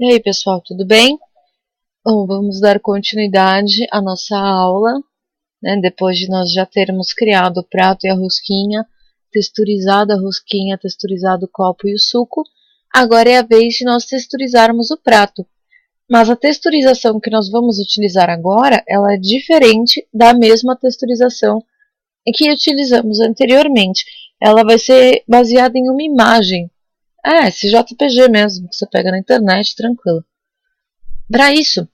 E aí, pessoal, tudo bem? Bom, vamos dar continuidade à nossa aula, né? Depois de nós já termos criado o prato e a rosquinha, texturizado a rosquinha, texturizado o copo e o suco, agora é a vez de nós texturizarmos o prato. Mas a texturização que nós vamos utilizar agora, ela é diferente da mesma texturização que utilizamos anteriormente. Ela vai ser baseada em uma imagem. Esse JPG mesmo, que você pega na internet, tranquilo. Para isso,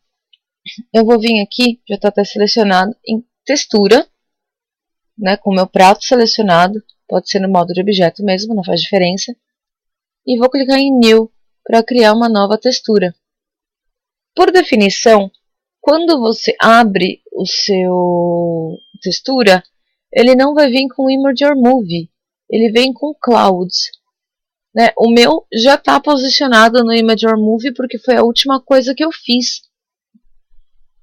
eu vou vir aqui, já está até selecionado, em textura, né, com o meu prato selecionado, pode ser no modo de objeto mesmo, não faz diferença, e vou clicar em New para criar uma nova textura. Por definição, quando você abre o seu textura, ele não vai vir com Image or Movie, ele vem com Clouds. Né? O meu já está posicionado no Image or Movie porque foi a última coisa que eu fiz.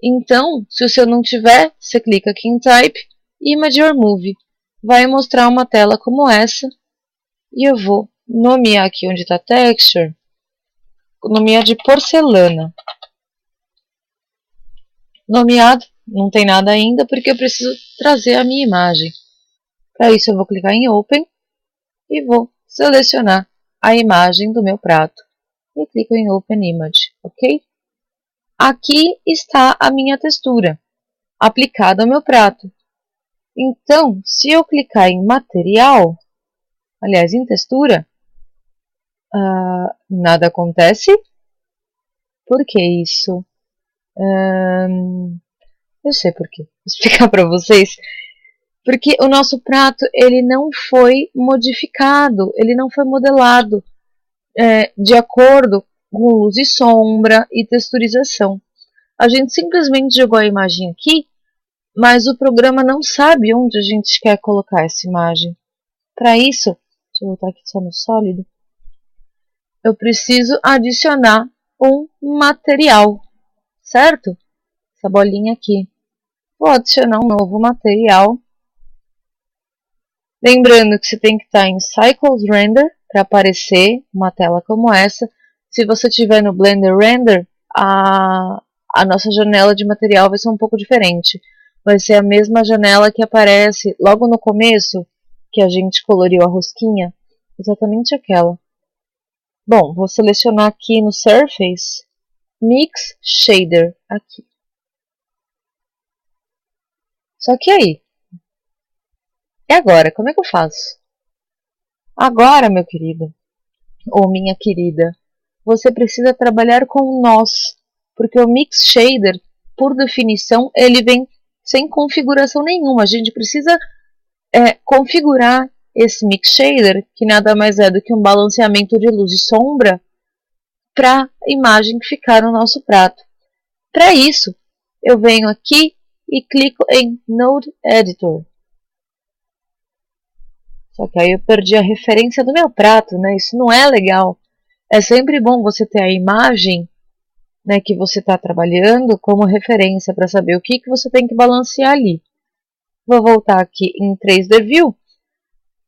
Então, se o seu não tiver, você clica aqui em Type, Image or Movie. Vai mostrar uma tela como essa. E eu vou nomear aqui onde está Texture, nomear de porcelana. Nomeado, não tem nada ainda, porque eu preciso trazer a minha imagem. Para isso eu vou clicar em Open e vou selecionar a imagem do meu prato. E clico em Open Image, ok? Aqui está a minha textura, aplicada ao meu prato. Então, se eu clicar em material, aliás, em textura, nada acontece. Por que isso? Eu sei por quê. Vou explicar para vocês. Porque o nosso prato ele não foi modificado, ele não foi modelado de acordo com luz e sombra e texturização. A gente simplesmente jogou a imagem aqui, mas o programa não sabe onde a gente quer colocar essa imagem. Para isso, deixa eu voltar aqui só no sólido, eu preciso adicionar um material, certo? Essa bolinha aqui. Vou adicionar um novo material. Lembrando que você tem que estar em Cycles Render para aparecer uma tela como essa. Se você estiver no Blender Render, a nossa janela de material vai ser um pouco diferente. Vai ser a mesma janela que aparece logo no começo, que a gente coloriu a rosquinha. Exatamente aquela. Bom, vou selecionar aqui no Surface, Mix Shader, aqui. Só que aí, e agora? Como é que eu faço? Agora, meu querido, ou minha querida, você precisa trabalhar com nós, porque o Mix Shader, por definição, ele vem sem configuração nenhuma. A gente precisa configurar esse Mix Shader, que nada mais é do que um balanceamento de luz e sombra, para a imagem que ficar no nosso prato. Para isso, eu venho aqui e clico em Node Editor. Só que aí eu perdi a referência do meu prato, né? Isso não é legal. É sempre bom você ter a imagem, né, que você está trabalhando como referência para saber o que você tem que balancear ali. Vou voltar aqui em 3D View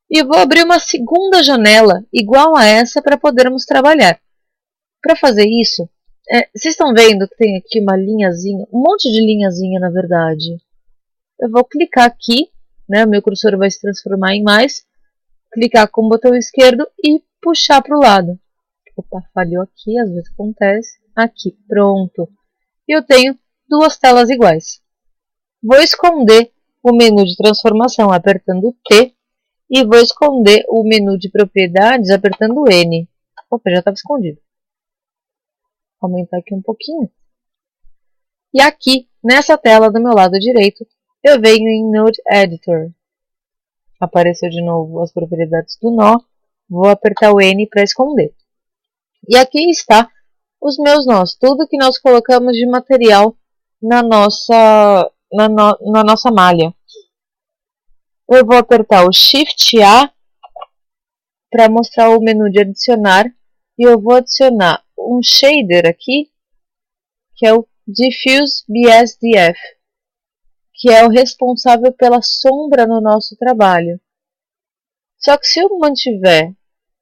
e vou abrir uma segunda janela igual a essa para podermos trabalhar. Para fazer isso, vocês estão vendo que tem aqui uma linhazinha, um monte de linhazinha na verdade. Eu vou clicar aqui, né, o meu cursor vai se transformar em mais, clicar com o botão esquerdo e puxar para o lado. Opa, falhou aqui, às vezes acontece. Aqui, pronto. E eu tenho duas telas iguais. Vou esconder o menu de transformação apertando T e vou esconder o menu de propriedades apertando N. Opa, já estava escondido. Vou aumentar aqui um pouquinho. E aqui, nessa tela do meu lado direito, eu venho em Node Editor. Apareceu de novo as propriedades do nó. Vou apertar o N para esconder. E aqui está os meus nós, tudo que nós colocamos de material na nossa malha. Eu vou apertar o Shift A para mostrar o menu de adicionar e eu vou adicionar um shader aqui, que é o Diffuse BSDF, que é o responsável pela sombra no nosso trabalho. Só que se eu mantiver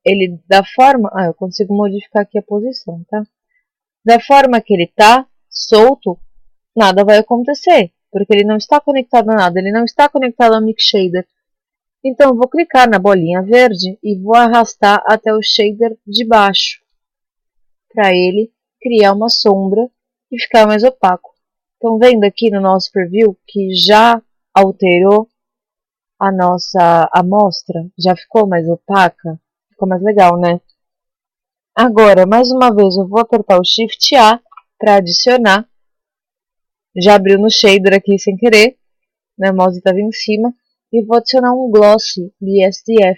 ele da forma... eu consigo modificar aqui a posição, tá? Da forma que ele está, solto, nada vai acontecer, porque ele não está conectado a nada, ele não está conectado ao Mix Shader. Então eu vou clicar na bolinha verde e vou arrastar até o shader de baixo, para ele criar uma sombra e ficar mais opaco. Estão vendo aqui no nosso preview que já alterou a nossa amostra? Já ficou mais opaca? Ficou mais legal, né? Agora, mais uma vez, eu vou apertar o Shift A para adicionar. Já abriu no shader aqui sem querer, né? O mouse estava em cima. E vou adicionar um Gloss BSDF,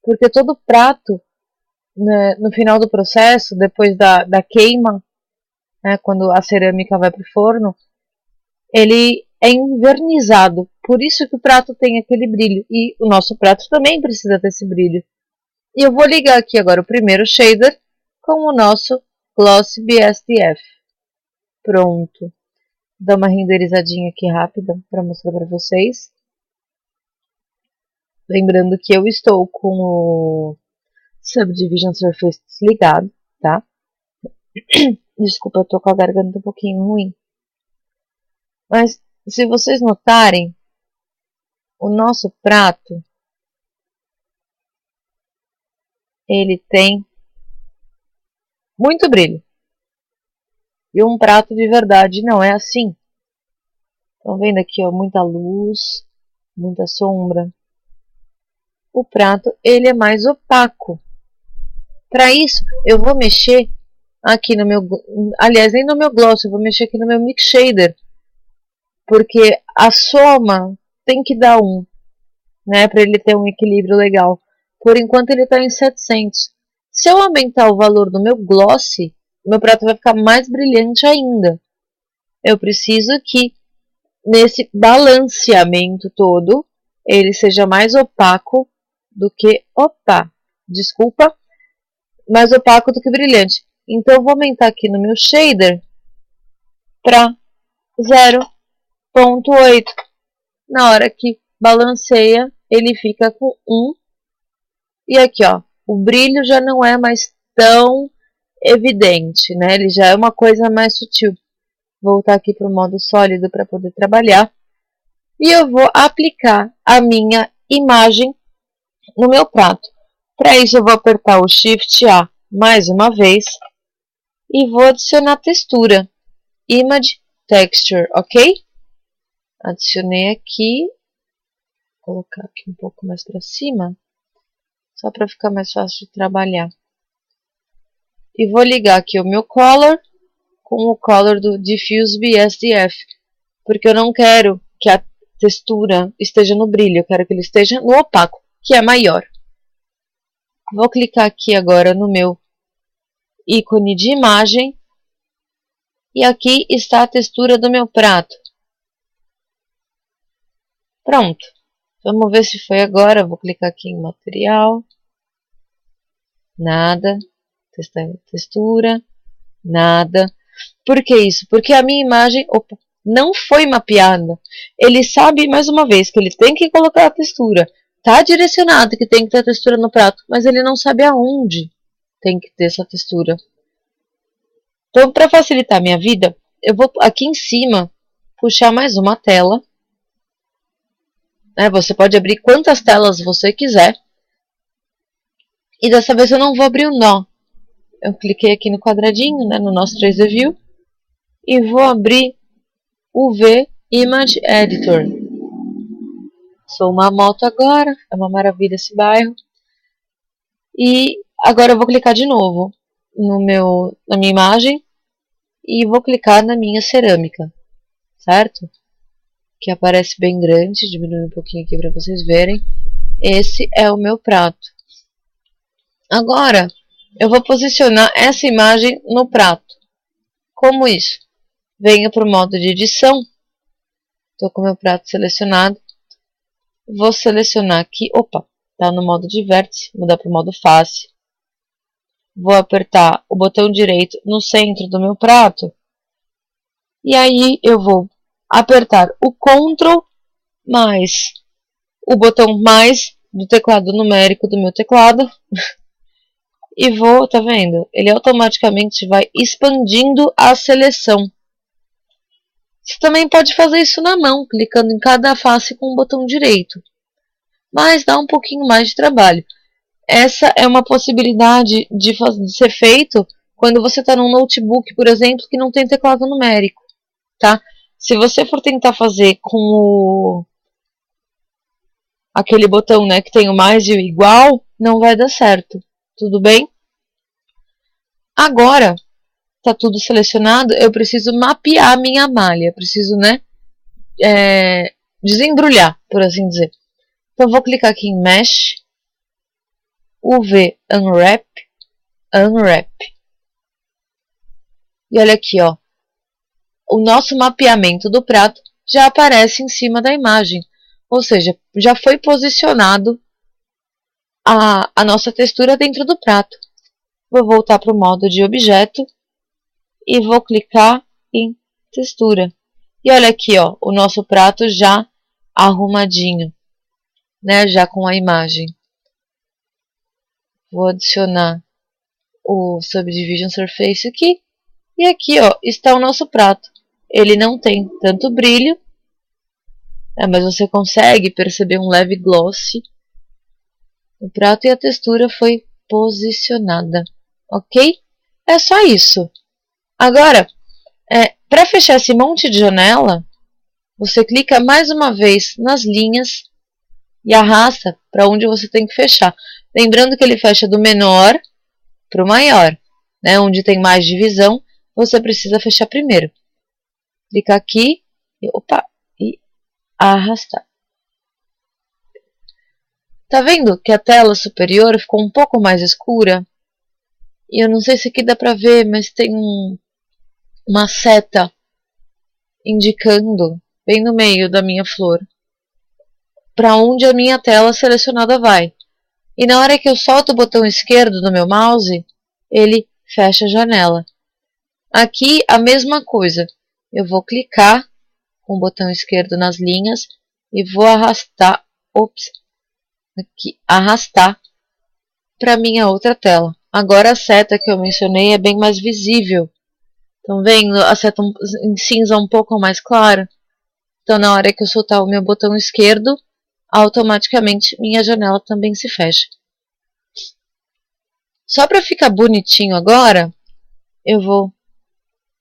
porque todo prato, né, no final do processo, depois da queima, né, quando a cerâmica vai para o forno, ele é envernizado. Por isso que o prato tem aquele brilho. E o nosso prato também precisa ter esse brilho. E eu vou ligar aqui agora o primeiro shader com o nosso Gloss BSDF. Pronto. Vou dar uma renderizadinha aqui rápida para mostrar para vocês. Lembrando que eu estou com o Subdivision Surface desligado, tá? Desculpa, eu tô com a garganta um pouquinho ruim. Mas, se vocês notarem, o nosso prato, ele tem muito brilho. E um prato de verdade não é assim. Estão vendo aqui, ó, muita luz, muita sombra. O prato, ele é mais opaco. Para isso, eu vou mexer aqui no meu... Aliás, nem no meu gloss, eu vou mexer aqui no meu Mix Shader. Porque a soma tem que dar 1, né? Para ele ter um equilíbrio legal. Por enquanto, ele está em 700. Se eu aumentar o valor do meu gloss, meu prato vai ficar mais brilhante ainda. Eu preciso que, nesse balanceamento todo, ele seja mais opaco do que... Opa! Desculpa. Mais opaco do que brilhante. Então, eu vou aumentar aqui no meu shader para 0,8. Na hora que balanceia, ele fica com 1. E aqui, ó, o brilho já não é mais tão evidente, né? Ele já é uma coisa mais sutil. Vou voltar aqui para o modo sólido para poder trabalhar. E eu vou aplicar a minha imagem no meu prato. Para isso, eu vou apertar o Shift A mais uma vez e vou adicionar textura. Image Texture, ok? Adicionei aqui. Vou colocar aqui um pouco mais para cima, só para ficar mais fácil de trabalhar. E vou ligar aqui o meu color com o color do Diffuse BSDF, porque eu não quero que a textura esteja no brilho, eu quero que ele esteja no opaco, que é maior. Vou clicar aqui agora no meu ícone de imagem, e aqui está a textura do meu prato. Pronto. Vamos ver se foi agora. Vou clicar aqui em material. Nada. Testar textura. Nada. Por que isso? Porque a minha imagem não foi mapeada. Ele sabe, mais uma vez, que ele tem que colocar a textura. Está direcionado que tem que ter textura no prato, mas ele não sabe aonde tem que ter essa textura. Então, para facilitar a minha vida, eu vou aqui em cima puxar mais uma tela. Você pode abrir quantas telas você quiser. E dessa vez eu não vou abrir o nó. Eu cliquei aqui no quadradinho, no nosso 3D View. E vou abrir o V Image Editor. Sou uma moto agora. É uma maravilha esse bairro. E agora eu vou clicar de novo na minha imagem. E vou clicar na minha cerâmica. Certo? Que aparece bem grande. Diminui um pouquinho aqui para vocês verem. Esse é o meu prato. Agora, eu vou posicionar essa imagem no prato. Como isso? Venho para o modo de edição. Estou com o meu prato selecionado. Vou selecionar aqui. Opa, está no modo de vértice. Mudar para o modo face. Vou apertar o botão direito no centro do meu prato. E aí eu vou apertar o Ctrl mais o botão mais do teclado numérico do meu teclado. e vou, tá vendo? Ele automaticamente vai expandindo a seleção. Você também pode fazer isso na mão, clicando em cada face com o botão direito. Mas dá um pouquinho mais de trabalho. Essa é uma possibilidade de ser feito quando você está num notebook, por exemplo, que não tem teclado numérico, tá? Se você for tentar fazer com aquele botão, né, que tem o mais e o igual, não vai dar certo, tudo bem? Agora, tá tudo selecionado, eu preciso mapear a minha malha, eu preciso, né, desembrulhar, por assim dizer. Então, vou clicar aqui em Mesh, UV Unwrap, Unwrap. E olha aqui, ó, o nosso mapeamento do prato já aparece em cima da imagem. Ou seja, já foi posicionado a nossa textura dentro do prato. Vou voltar para o modo de objeto e vou clicar em textura. E olha aqui, ó, o nosso prato já arrumadinho, né, já com a imagem. Vou adicionar o Subdivision Surface aqui. E aqui, ó, está o nosso prato. Ele não tem tanto brilho, mas você consegue perceber um leve gloss no prato e a textura foi posicionada, ok? É só isso. Agora, para fechar esse monte de janela, você clica mais uma vez nas linhas e arrasta para onde você tem que fechar. Lembrando que ele fecha do menor para o maior, né? Onde tem mais divisão, você precisa fechar primeiro. Clica aqui e arrastar. Tá vendo que a tela superior ficou um pouco mais escura? E eu não sei se aqui dá pra ver, mas tem uma seta indicando, bem no meio da minha flor, para onde a minha tela selecionada vai. E na hora que eu solto o botão esquerdo do meu mouse, ele fecha a janela. Aqui a mesma coisa. Eu vou clicar com o botão esquerdo nas linhas e vou arrastar, arrastar para minha outra tela. Agora a seta que eu mencionei é bem mais visível. Estão vendo a seta em cinza um pouco mais clara? Então na hora que eu soltar o meu botão esquerdo, automaticamente minha janela também se fecha. Só para ficar bonitinho agora, eu vou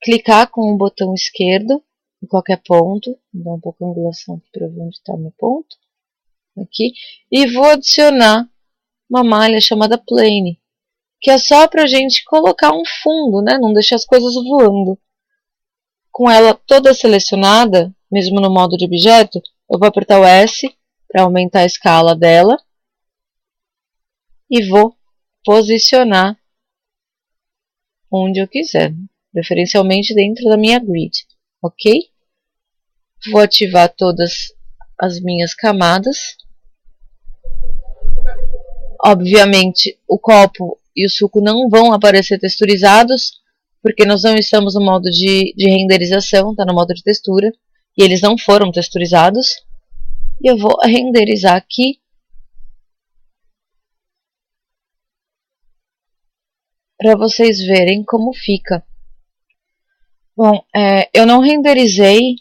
clicar com o botão esquerdo em qualquer ponto, vou dar um pouco de angulação aqui para ver onde está o meu ponto, aqui, e vou adicionar uma malha chamada Plane, que é só para a gente colocar um fundo, né? Não deixar as coisas voando. Com ela toda selecionada, mesmo no modo de objeto, eu vou apertar o S para aumentar a escala dela e vou posicionar onde eu quiser, preferencialmente dentro da minha grid, ok? Vou ativar todas as minhas camadas. Obviamente, o copo e o suco não vão aparecer texturizados, porque nós não estamos no modo de renderização, está no modo de textura, e eles não foram texturizados. E eu vou renderizar aqui para vocês verem como fica. Bom, eu não renderizei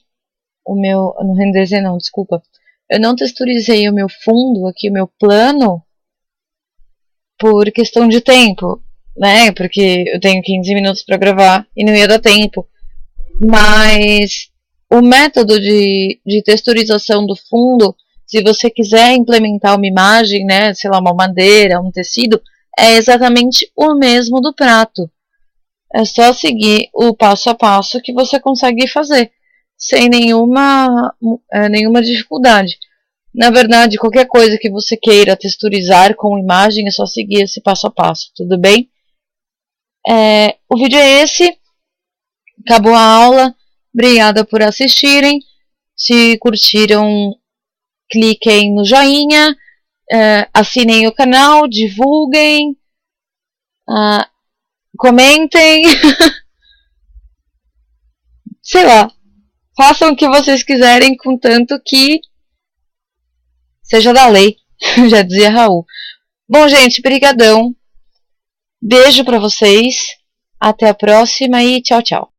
o meu... Não renderizei não, desculpa. Eu não texturizei o meu fundo aqui, o meu plano, por questão de tempo, né? Porque eu tenho 15 minutos para gravar e não ia dar tempo. Mas o método de texturização do fundo, se você quiser implementar uma imagem, né? Sei lá, uma madeira, um tecido, é exatamente o mesmo do prato. É só seguir o passo a passo que você consegue fazer, sem nenhuma dificuldade. Na verdade, qualquer coisa que você queira texturizar com imagem, é só seguir esse passo a passo, tudo bem? O vídeo é esse, acabou a aula, obrigada por assistirem, se curtiram, cliquem no joinha, assinem o canal, divulguem, comentem, sei lá, façam o que vocês quiserem, contanto que seja da lei, já dizia Raul. Bom, gente, brigadão. Beijo para vocês, até a próxima e tchau, tchau.